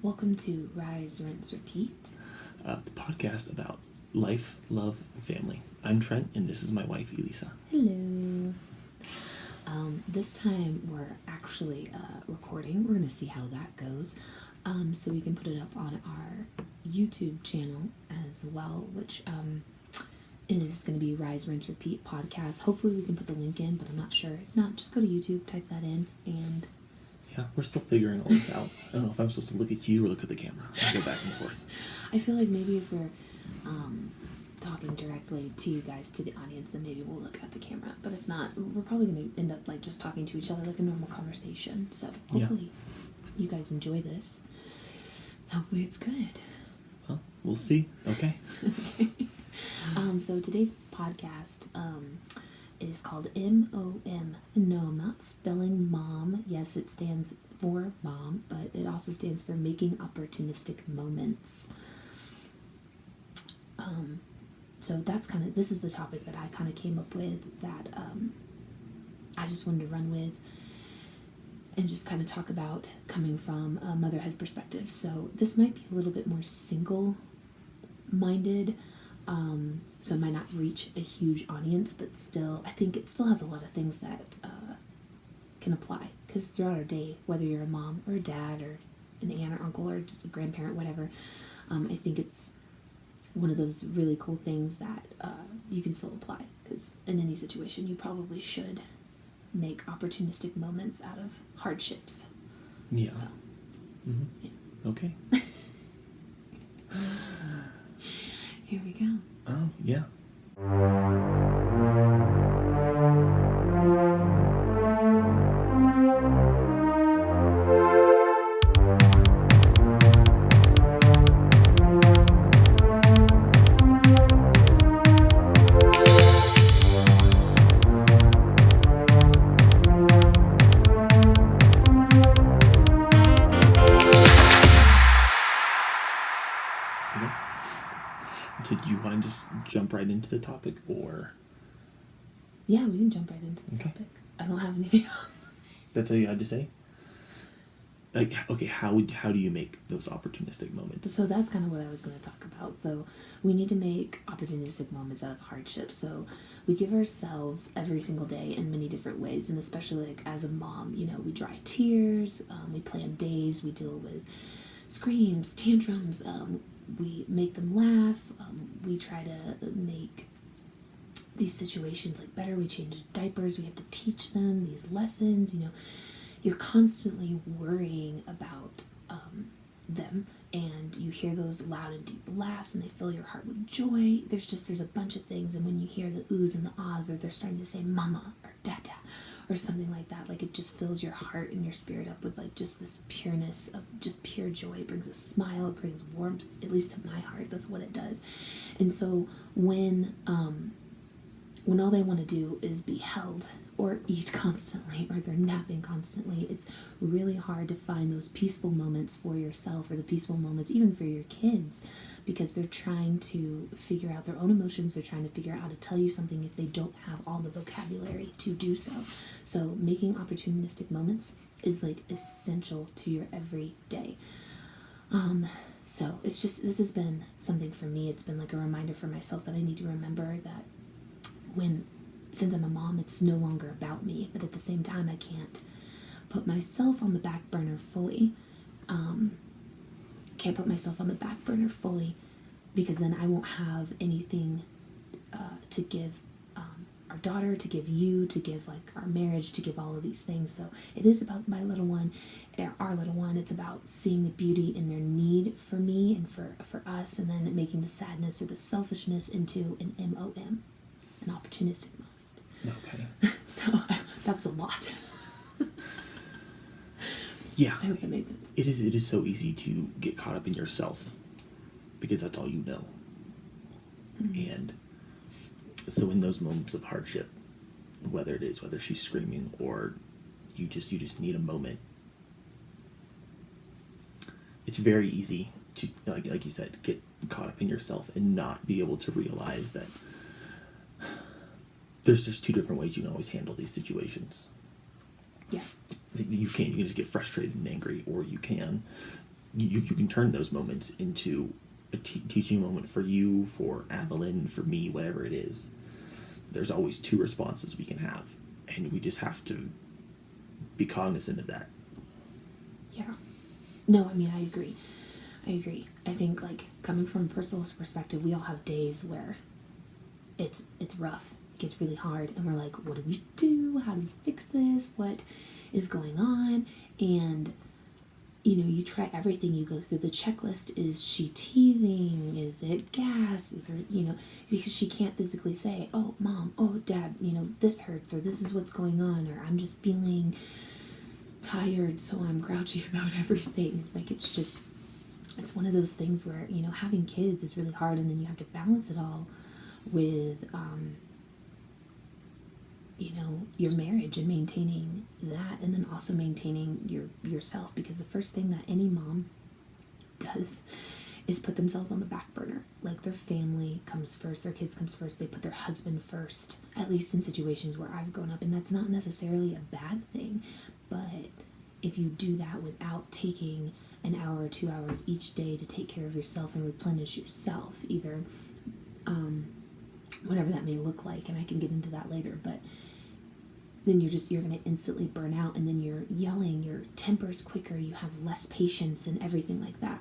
Welcome to Rise, Rinse, Repeat. The podcast about life, love, and family. I'm Trent, and this is my wife, Elisa. Hello. This time we're actually recording. We're going to see how that goes. So we can put it up on our YouTube channel as well, which is going to be Rise, Rinse, Repeat podcast. Hopefully we can put the link in, but I'm not sure. If not, just go to YouTube, type that in, and... Yeah, we're still figuring all this out. I don't know if I'm supposed to look at you or look at the camera. I'll go back and forth. I feel like maybe if we're talking directly to you guys, to the audience, then maybe we'll look at the camera. But if not, we're probably going to end up like just talking to each other like a normal conversation. So hopefully you guys enjoy this. Hopefully it's good. Well, we'll see. Okay. Okay. So today's podcast is called M.O.M. No, I'm not spelling mom. Yes, it stands for mom, but it also stands for making opportunistic moments. So that's this is the topic that I kind of came up with that I just wanted to run with and just kind of talk about coming from a motherhood perspective. So this might be a little bit more single-minded, so it might not reach a huge audience, but still, I think it still has a lot of things that can apply. Because throughout our day, whether you're a mom or a dad or an aunt or uncle or just a grandparent, whatever, I think it's one of those really cool things that you can still apply. Because in any situation, you probably should make opportunistic moments out of hardships. Yeah. So, yeah. Okay. Here we go. Oh, yeah. So do you want to just jump right into the topic, or? Yeah, we can jump right into the topic. I don't have anything else. That's all you had to say? Like, okay, how do you make those opportunistic moments? So that's kind of what I was going to talk about. So we need to make opportunistic moments out of hardship. So we give ourselves every single day in many different ways, and especially like as a mom, we dry tears, we plan days, we deal with screams, tantrums, we make them laugh, we try to make these situations like better, we change diapers, we have to teach them these lessons, you're constantly worrying about them, and you hear those loud and deep laughs and they fill your heart with joy. There's a bunch of things, and when you hear the oohs and the ahs, or they're starting to say mama or dada or something like that, like it just fills your heart and your spirit up with like just this pureness of just pure joy. It brings a smile, it brings warmth, at least to my heart. That's what it does. And so when all they want to do is be held or eat constantly, or they're napping constantly, it's really hard to find those peaceful moments for yourself, or the peaceful moments even for your kids, because they're trying to figure out their own emotions. They're trying to figure out how to tell you something if they don't have all the vocabulary to do so. So making opportunistic moments is like essential to your everyday. So this has been something for me. It's been like a reminder for myself that I need to remember that since I'm a mom, it's no longer about me, but at the same time, I can't put myself on the back burner fully. Because then I won't have anything to give our daughter, to give you, to give like our marriage, to give all of these things. So it is about my little one, our little one. It's about seeing the beauty in their need for me and for us, and then making the sadness or the selfishness into an M.O.M, an opportunistic moment. Okay. So that was a lot. Yeah. I hope that made sense. It is so easy to get caught up in yourself because that's all you know. Mm-hmm. And so in those moments of hardship, whether she's screaming or you just need a moment, it's very easy to, like you said, get caught up in yourself and not be able to realize that there's just two different ways you can always handle these situations. Yeah. You can just get frustrated and angry, or you can you can turn those moments into a teaching moment for you, for Avalyn, for me, whatever it is. There's always two responses we can have, and we just have to be cognizant of that. Yeah. No, I mean, I agree. I think, like, coming from a personal perspective, we all have days where it's rough. It gets really hard, and we're like, what do we do? How do we fix this? What is going on? And, you know, you try everything. You go through the checklist. Is she teething? Is it gas? Is there, you know, because she can't physically say, oh, Mom, oh, Dad, you know, this hurts, or this is what's going on, or I'm just feeling tired, so I'm grouchy about everything. Like, it's one of those things where, you know, having kids is really hard, and then you have to balance it all with, you know, your marriage and maintaining that, and then also maintaining yourself, because the first thing that any mom does is put themselves on the back burner. Like, their family comes first, their kids comes first, they put their husband first, at least in situations where I've grown up, and that's not necessarily a bad thing, but if you do that without taking an hour or 2 hours each day to take care of yourself and replenish yourself, either whatever that may look like, and I can get into that later, but then you're going to instantly burn out, and then you're yelling, your temper's quicker, you have less patience and everything like that.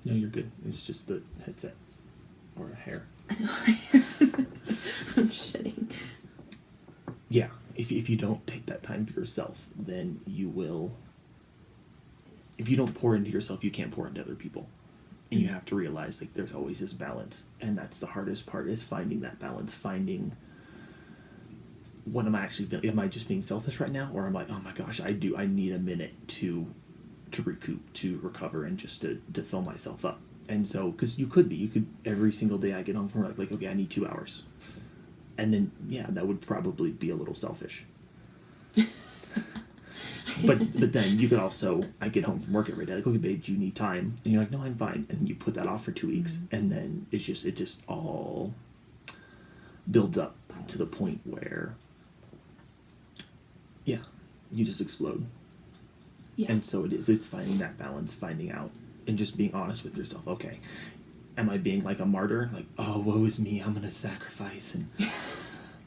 No, you're good. It's just the headset or a hair. I know. I'm shitting. Yeah, if you don't take that time for yourself, then you will. If you don't pour into yourself, you can't pour into other people. And you have to realize, like, there's always this balance, and that's the hardest part, is finding that balance, finding what am I actually feeling. Am I just being selfish right now, or am I, oh my gosh, I need a minute to recoup, to recover, and just to fill myself up. And so, because you could every single day I get home from work, like, okay, I need 2 hours, and then, yeah, that would probably be a little selfish. but then you could also, I get home from work every day, like, okay, babe, do you need time? And you're like, no, I'm fine. And you put that off for 2 weeks, and then it just all builds up to the point where, yeah, you just explode. Yeah. And so it's finding that balance, finding out, and just being honest with yourself. Okay, am I being like a martyr? Like, oh, woe is me, I'm going to sacrifice, and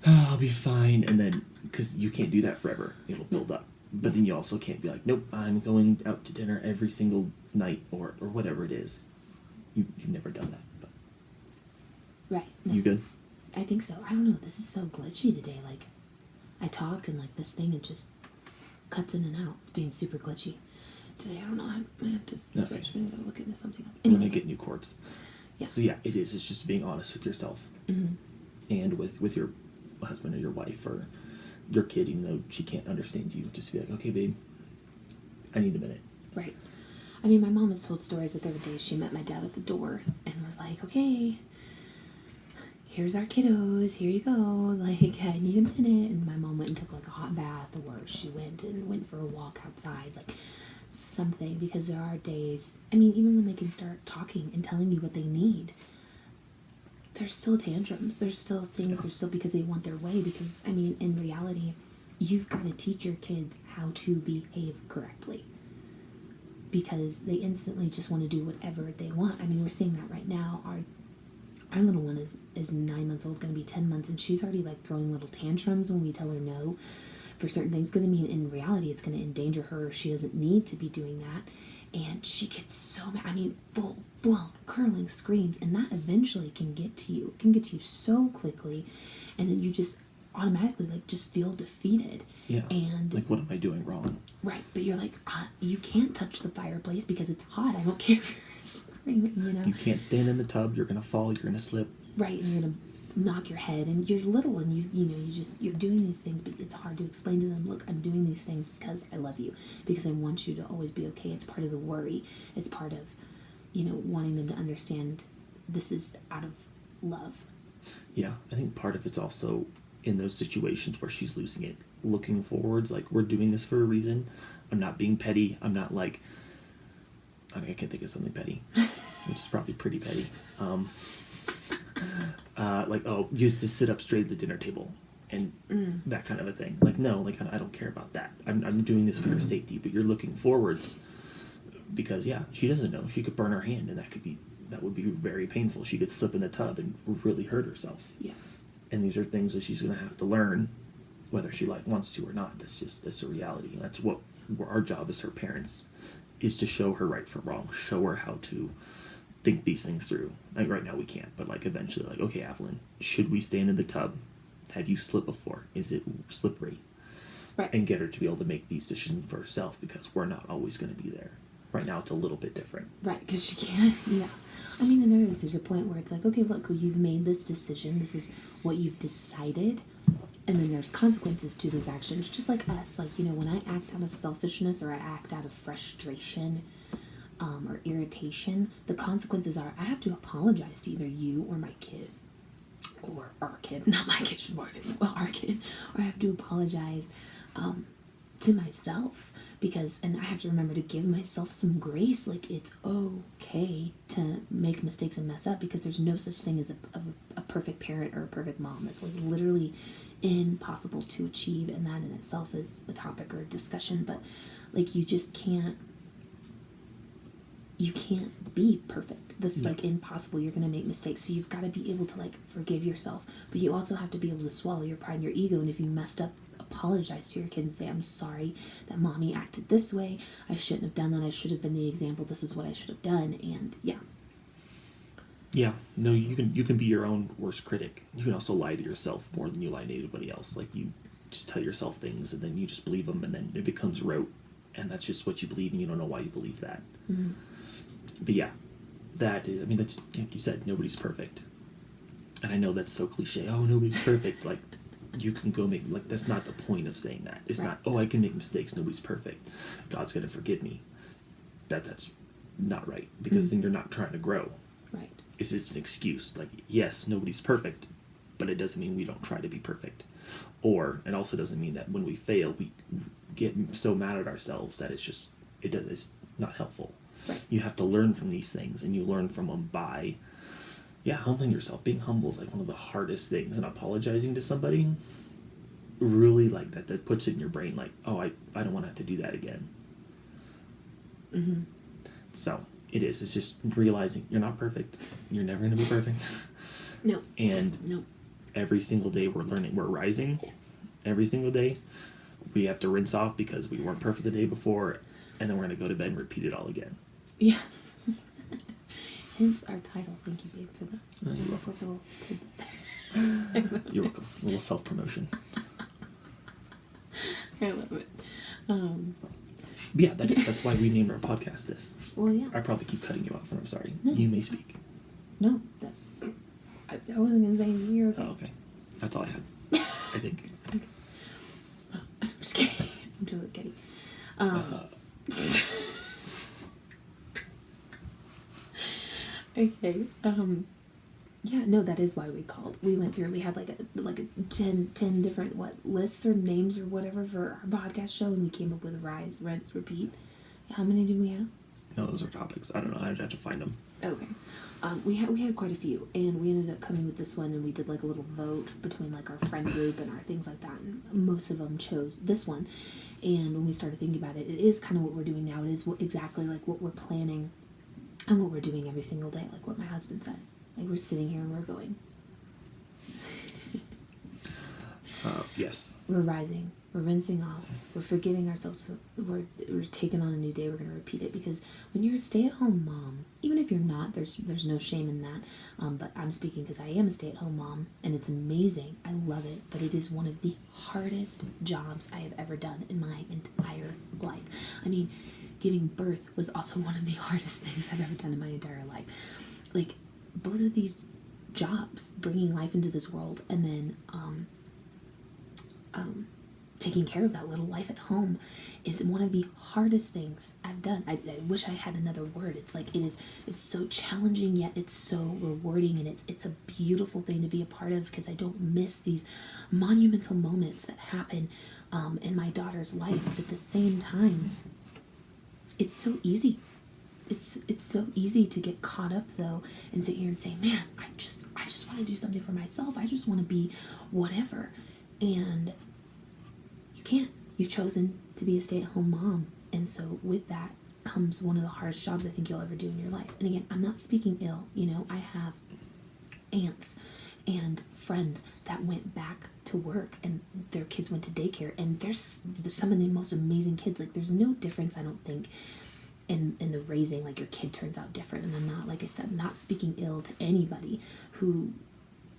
oh, I'll be fine. And then, because you can't do that forever, it'll build up. But then you also can't be like, nope, I'm going out to dinner every single night, or whatever it is. You've never done that. But. Right. No, you good? I think so. I don't know. This is so glitchy today. Like, I talk, and, like, this thing, it just cuts in and out. It's being super glitchy today. I don't know. I might have to switch. I'm going to look into something else. Anyway. We're going to get new cords. Yeah. So, yeah, it is. It's just being honest with yourself. Mm-hmm. And with your husband or your wife or your kid, even though she can't understand you, just be like, okay, babe, I need a minute. Right. I mean, my mom has told stories that there were days she met my dad at the door and was like, okay, here's our kiddos, here you go, like, I need a minute. And my mom went and took, like, a hot bath, or she went for a walk outside, like, something, because there are days, I mean, even when they can start talking and telling you what they need, there's still tantrums, there's still things, there's still, because they want their way, because, I mean, in reality, you've got to teach your kids how to behave correctly, because they instantly just want to do whatever they want. I mean, we're seeing that right now. Our little one is 9 months old, going to be 10 months, and she's already, like, throwing little tantrums when we tell her no for certain things, because, I mean, in reality, it's going to endanger her. She doesn't need to be doing that. And she gets so mad. I mean, full-blown curling screams, and that eventually can get to you. It can get to you so quickly, and then you just automatically, like, just feel defeated. Yeah. And like, what am I doing wrong? Right, but you're like, you can't touch the fireplace because it's hot. I don't care if you're screaming, you know. You can't stand in the tub. You're gonna fall. You're gonna slip. Right, and you're gonna knock your head, and you're little, and you're doing these things, but it's hard to explain to them, look, I'm doing these things because I love you, because I want you to always be okay. It's part of the worry. It's part of, wanting them to understand this is out of love. Yeah, I think part of it's also in those situations where she's losing it, looking forwards, like, we're doing this for a reason. I'm not being petty. I'm not like, I mean, I can't think of something petty, which is probably pretty petty. Like, oh, you just sit up straight at the dinner table and that kind of a thing. Like, no, like, I don't care about that. I'm doing this for your safety, but you're looking forwards because she doesn't know. She could burn her hand, and that would be very painful. She could slip in the tub and really hurt herself. Yeah. And these are things that she's going to have to learn, whether she wants to or not. That's a reality. That's what our job as her parents is, to show her right from wrong, show her how to think these things through. Right now we can't, but eventually, okay, Evelyn, should we stand in the tub? Have you slipped before? Is it slippery? Right. And get her to be able to make these decisions for herself, because we're not always going to be there. Right now it's a little bit different. Right, because she can't, yeah. I mean, and there's a point where it's okay, look, you've made this decision. This is what you've decided. And then there's consequences to those actions, just like us. When I act out of selfishness or I act out of frustration or irritation, the consequences are I have to apologize to either you or my kid. Or our kid. Not my kid, our kid. Or I have to apologize to myself. And I have to remember to give myself some grace. It's okay to make mistakes and mess up, because there's no such thing as a perfect parent or a perfect mom. That's literally impossible to achieve, and that in itself is a topic or a discussion. But you just can't be perfect. That's impossible. You're gonna make mistakes, so you've got to be able to forgive yourself, but you also have to be able to swallow your pride and your ego. And if you messed up, apologize to your kid and say, I'm sorry that mommy acted this way. I shouldn't have done that. I should have been the example. This is what I should have done. And no, you can be your own worst critic. You can also lie to yourself more than you lie to anybody else. You just tell yourself things, and then you just believe them, and then it becomes rote, and that's just what you believe, and you don't know why you believe that. Mm-hmm. But that is, that's, like you said, nobody's perfect. And I know that's so cliche. Oh, nobody's perfect. You can go make, that's not the point of saying that. It's right. not, I can make mistakes, nobody's perfect, God's going to forgive me. That's not right, because then you're not trying to grow. Right. It's just an excuse. Yes, nobody's perfect, but it doesn't mean we don't try to be perfect. Or it also doesn't mean that when we fail, we get so mad at ourselves that it's not helpful. Right. You have to learn from these things, and you learn from them by humbling yourself. Being humble is one of the hardest things, and apologizing to somebody really that puts it in your brain I don't want to have to do that again. Mm-hmm. So it's just realizing you're not perfect. You're never going to be perfect. No. And no. Every single day we're rising. Every single day we have to rinse off because we weren't perfect the day before, and then we're going to go to bed and repeat it all again. Yeah. Hence our title. Thank you, babe, for that. You're welcome. You're welcome. A little self-promotion. I love it. That's why we named our podcast this. Well, yeah. I probably keep cutting you off, and I'm sorry. No. You may speak. No. I wasn't going to say anything. You're okay. Oh, okay. That's all I had. I think. Okay. Oh, I'm just kidding. I'm totally kidding. Okay. Yeah, no, that is why we called. We went through, we had a 10 different lists or names or whatever for our podcast show, and we came up with Rise, Rinse, Repeat. How many did we have? No, those are topics. I don't know. I'd have to find them. Okay. We had quite a few, and we ended up coming with this one, and we did a little vote between our friend group and our things like that, and most of them chose this one. And when we started thinking about it, it is kind of what we're doing now. It is exactly what we're planning and what we're doing every single day, like what my husband said. We're sitting here and we're going. Yes. We're rising. We're rinsing off. We're forgiving ourselves. So we're taking on a new day. We're going to repeat it, because when you're a stay-at-home mom, even if you're not, there's no shame in that. But I'm speaking because I am a stay-at-home mom, and it's amazing. I love it, but it is one of the hardest jobs I have ever done in my entire life. Giving birth was also one of the hardest things I've ever done in my entire life. Both of these jobs, bringing life into this world, and then taking care of that little life at home, is one of the hardest things I've done. I wish I had another word. It's so challenging, yet it's so rewarding, and it's a beautiful thing to be a part of, because I don't miss these monumental moments that happen in my daughter's life. But at the same time, it's so easy. It's so easy to get caught up, though, and sit here and say, man, I just want to do something for myself. I just want to be whatever. And you can't. You've chosen to be a stay-at-home mom. And so with that becomes one of the hardest jobs I think you'll ever do in your life. And again, I'm not speaking ill. You know, I have aunts and friends that went back to work and their kids went to daycare, and there's some of the most amazing kids. Like, there's no difference, I don't think, in the raising. Like, your kid turns out different. And I'm not, like I said, not speaking ill to anybody who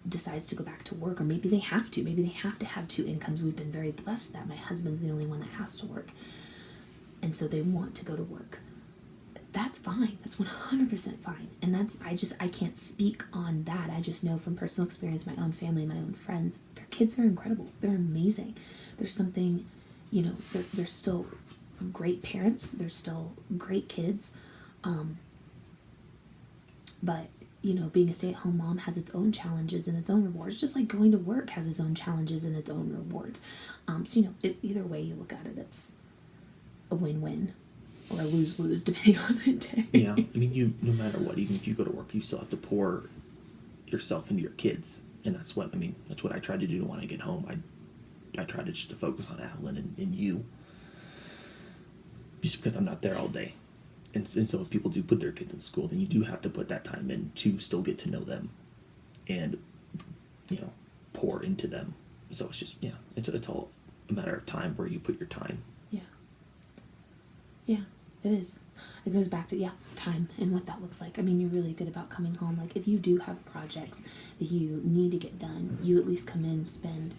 decides to go back to work, or maybe they have to. Maybe they have to have two incomes. We've been very blessed that my husband's the only one that has to work, and so they want to go to work. That's fine. That's 100% fine. And I can't speak on that. I just know from personal experience, my own family, my own friends, their kids are incredible. They're amazing. There's something, you know, they're still great parents. They're still great kids. But, you know, being a stay-at-home mom has its own challenges and its own rewards, just like going to work has its own challenges and its own rewards. So, you know, either way you look at it, it's a win-win. Or a lose-lose, depending on the day. Yeah, I mean, no matter what, even if you go to work, you still have to pour yourself into your kids, and that's what I try to do when I get home. I try to just to focus on Adeline and you, just because I'm not there all day, and so if people do put their kids in school, then you do have to put that time in to still get to know them, and, you know, pour into them. So it's just, yeah, it's all a matter of time where you put your time. Yeah, it is. It goes back to, time and what that looks like. I mean, you're really good about coming home. Like, if you do have projects that you need to get done, you at least come in, spend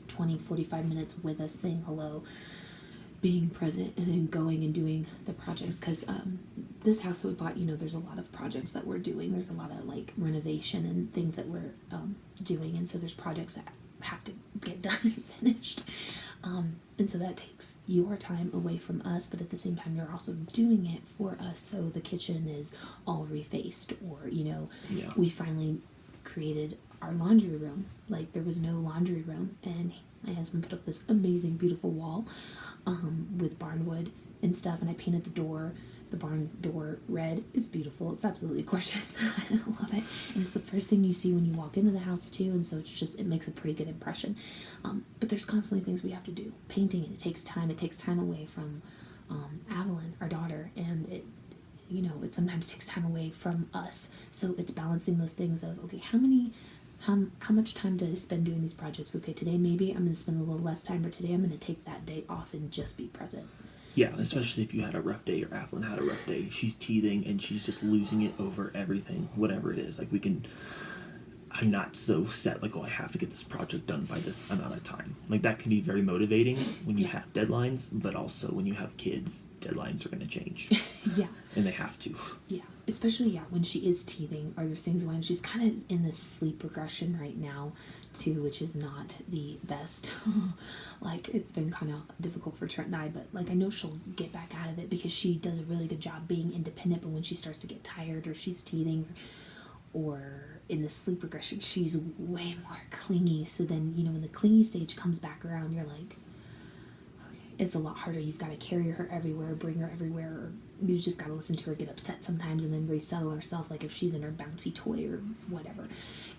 20, 45 minutes with us, saying hello, being present, and then going and doing the projects. Because this house that we bought, you know, there's a lot of projects that we're doing. There's a lot of, like, renovation and things that we're doing. And so there's projects that have to get done and finished. And so that takes your time away from us, but at the same time, you're also doing it for us. So the kitchen is all refaced, or, you know, we finally created our laundry room. Like, there was no laundry room, and my husband put up this amazing, beautiful wall with barnwood and stuff, and I painted the barn door red. It's beautiful. It's absolutely gorgeous. I love it. And it's the first thing you see when you walk into the house too, and so it makes a pretty good impression. But there's constantly things we have to do. Painting, and it takes time away from Evelyn, our daughter, and it sometimes takes time away from us. So it's balancing those things of, okay, how much time did I spend doing these projects? Okay, today maybe I'm going to spend a little less time, or today I'm going to take that day off and just be present. Yeah, especially if you had a rough day, or Evelyn had a rough day. She's teething and she's just losing it over everything, whatever it is. Like, I'm not so set, like, oh, I have to get this project done by this amount of time. Like, that can be very motivating when you have deadlines, but also when you have kids, deadlines are going to change. Yeah. And they have to. Yeah. Especially, when she is teething, or there's things when she's kind of in this sleep regression right now, too, which is not the best. Like, it's been kind of difficult for Trent and I, but, like, I know she'll get back out of it because she does a really good job being independent, but when she starts to get tired, or she's teething, or in the sleep regression, she's way more clingy. So then, when the clingy stage comes back around, you're like, it's a lot harder. You've got to carry her everywhere, bring her everywhere, or you just got to listen to her get upset sometimes and then resettle herself, like if she's in her bouncy toy or whatever.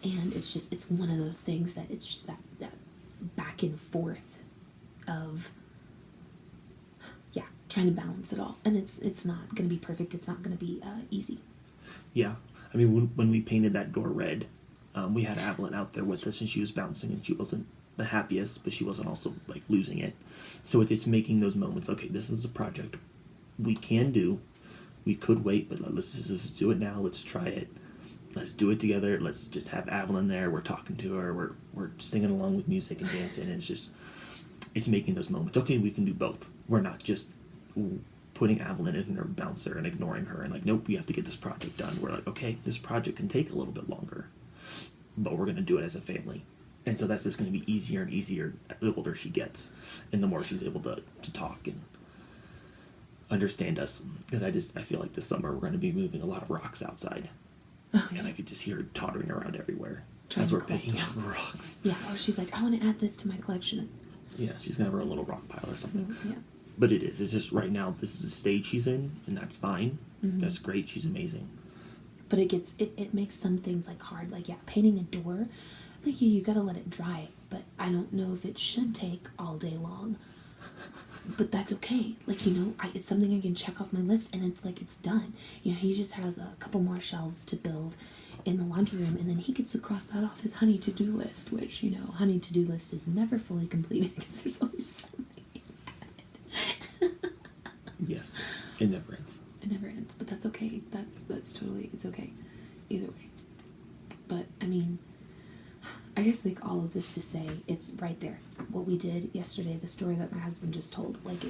And it's one of those things that it's just that back and forth of, trying to balance it all. And it's not going to be perfect. It's not going to be easy. Yeah. I mean, when we painted that door red, we had Evelyn out there with us, and she was bouncing, and she wasn't the happiest, but she wasn't also, like, losing it. So it's making those moments, okay, this is a project we can do. We could wait, but let's just do it now. Let's try it. Let's do it together. Let's just have Evelyn there. We're talking to her. We're singing along with music and dancing. And it's making those moments. Okay, we can do both. We're not just putting Evelyn in her bouncer and ignoring her and, like, nope, we have to get this project done. We're like, okay, this project can take a little bit longer, but we're going to do it as a family. And so that's just going to be easier and easier the older she gets, and the more she's able to talk and understand us. Because I feel like this summer we're going to be moving a lot of rocks outside. Okay. And I could just hear her tottering around everywhere as we're picking up rocks. Yeah, or she's like, I want to add this to my collection. Yeah, she's going to have her own little rock pile or something. Yeah. But it's just right now, this is a stage she's in, and that's fine. Mm-hmm. That's great. She's amazing. But it makes some things, like, hard. Like, painting a door, like, you got to let it dry. But I don't know if it should take all day long. but that's okay. Like, it's something I can check off my list, and it's like, it's done. He just has a couple more shelves to build in the laundry room, and then he gets to cross that off his honey to-do list, which, honey to-do list is never fully completed because there's always something. Yes, it never ends. It never ends, but that's okay. That's totally, it's okay. Either way. But, I mean, I guess, like, all of this to say, it's right there. What we did yesterday, the story that my husband just told, like,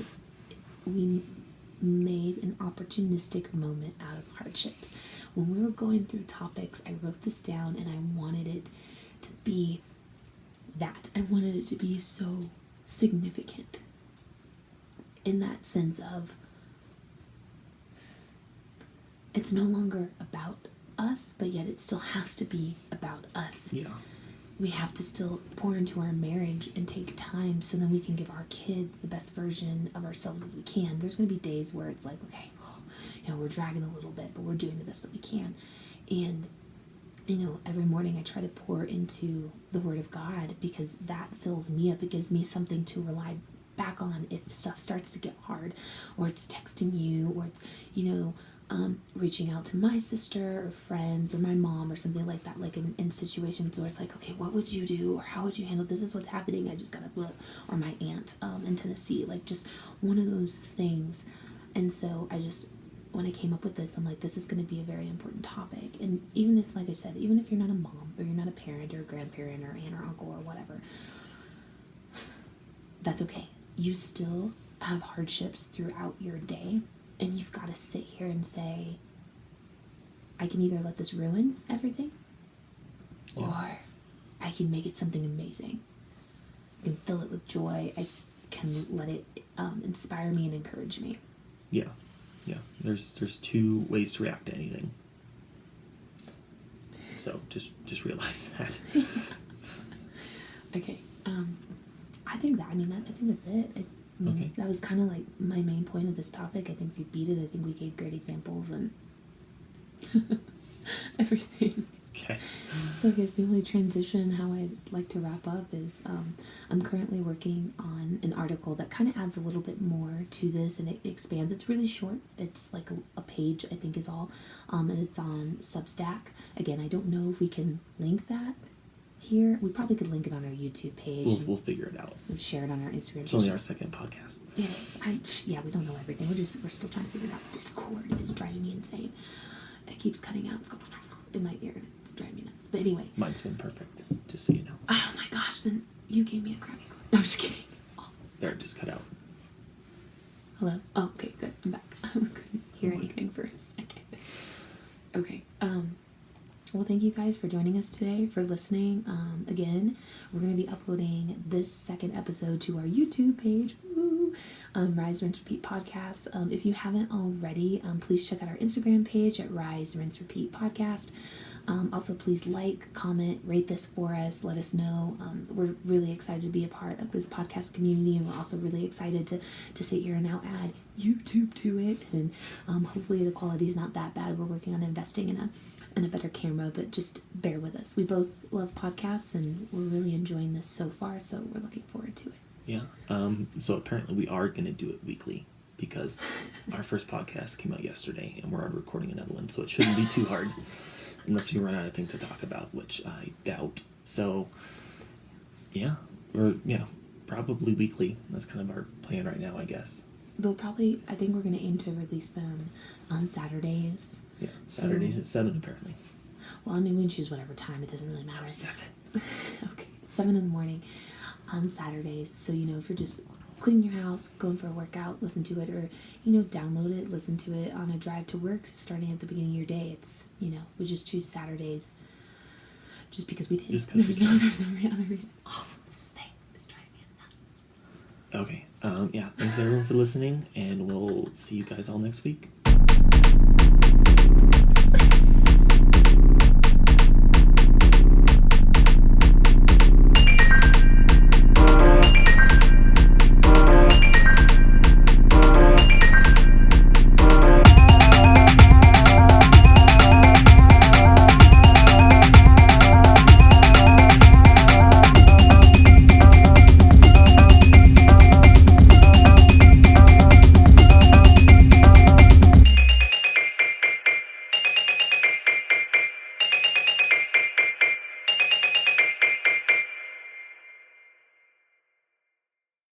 we made an opportunistic moment out of hardships. When we were going through topics, I wrote this down, and I wanted it to be that. I wanted it to be so significant in that sense of it's no longer about us, but yet it still has to be about us. Yeah. We have to still pour into our marriage and take time so then we can give our kids the best version of ourselves as we can. There's going to be days where it's like, okay, we're dragging a little bit, but we're doing the best that we can. And, every morning I try to pour into the Word of God because that fills me up. It gives me something to rely back on if stuff starts to get hard, or it's texting you, or it's, reaching out to my sister or friends or my mom or something like that, like in situations where it's like, okay, what would you do, or how would you handle this is what's happening, I just gotta blah, or my aunt in Tennessee, like just one of those things. And so when I came up with this, I'm like, this is going to be a very important topic. And even if, like I said, even if you're not a mom or you're not a parent or a grandparent or aunt or uncle or whatever, that's okay. You still have hardships throughout your day, and you've got to sit here and say, I can either let this ruin everything, or I can make it something amazing. I can fill it with joy. I can let it inspire me and encourage me. Yeah. There's two ways to react to anything. So just realize that. Okay. I think that's it. Okay. That was kind of like my main point of this topic. I think we beat it. I think we gave great examples and everything. Okay. So I guess the only transition how I'd like to wrap up is I'm currently working on an article that kind of adds a little bit more to this, and it expands. It's really short. It's like a page, I think, is all. And it's on Substack. Again, I don't know if we can link that here. We probably could link it on our YouTube page. We'll figure it out. We'll share it on our Instagram. It's only our second podcast. It is. We don't know everything. We're still trying to figure it out. This cord is driving me insane. It keeps cutting out. It's going in my ear, and it's driving me nuts. But anyway. Mine's been perfect, just so you know. Oh my gosh, then you gave me a crappy cord. No, I'm just kidding. Oh. There, it just cut out. Hello? Oh, okay, good. I'm back. I couldn't hear anything for a second. Okay. Well, thank you guys for joining us today, for listening. Again, we're going to be uploading this second episode to our YouTube page. Woo! Rise, Rinse, Repeat Podcast. If you haven't already, please check out our Instagram page at Rise, Rinse, Repeat Podcast. Also, please like, comment, rate this for us. Let us know. We're really excited to be a part of this podcast community, and we're also really excited to sit here and now add YouTube to it. And hopefully the quality is not that bad. We're working on investing in a better camera, but just bear with us. We both love podcasts, and we're really enjoying this so far, so we're looking forward to it. Yeah. So apparently we are going to do it weekly, because our first podcast came out yesterday, and we're already recording another one, so it shouldn't be too hard. Unless we run out of things to talk about, which I doubt. So, we're probably weekly. That's kind of our plan right now, I guess. I think we're going to aim to release them on Saturdays. Yeah, Saturdays at 7, apparently. Well, I mean, we can choose whatever time. It doesn't really matter. Oh, 7. Okay, 7 in the morning on Saturdays. So, if you're just cleaning your house, going for a workout, listen to it, or, download it, listen to it on a drive to work, starting at the beginning of your day. It's, we just choose Saturdays just because we did. Just because we can. There's no other reason. Oh, this thing is driving me nuts. Okay. Thanks everyone for listening, and we'll see you guys all next week.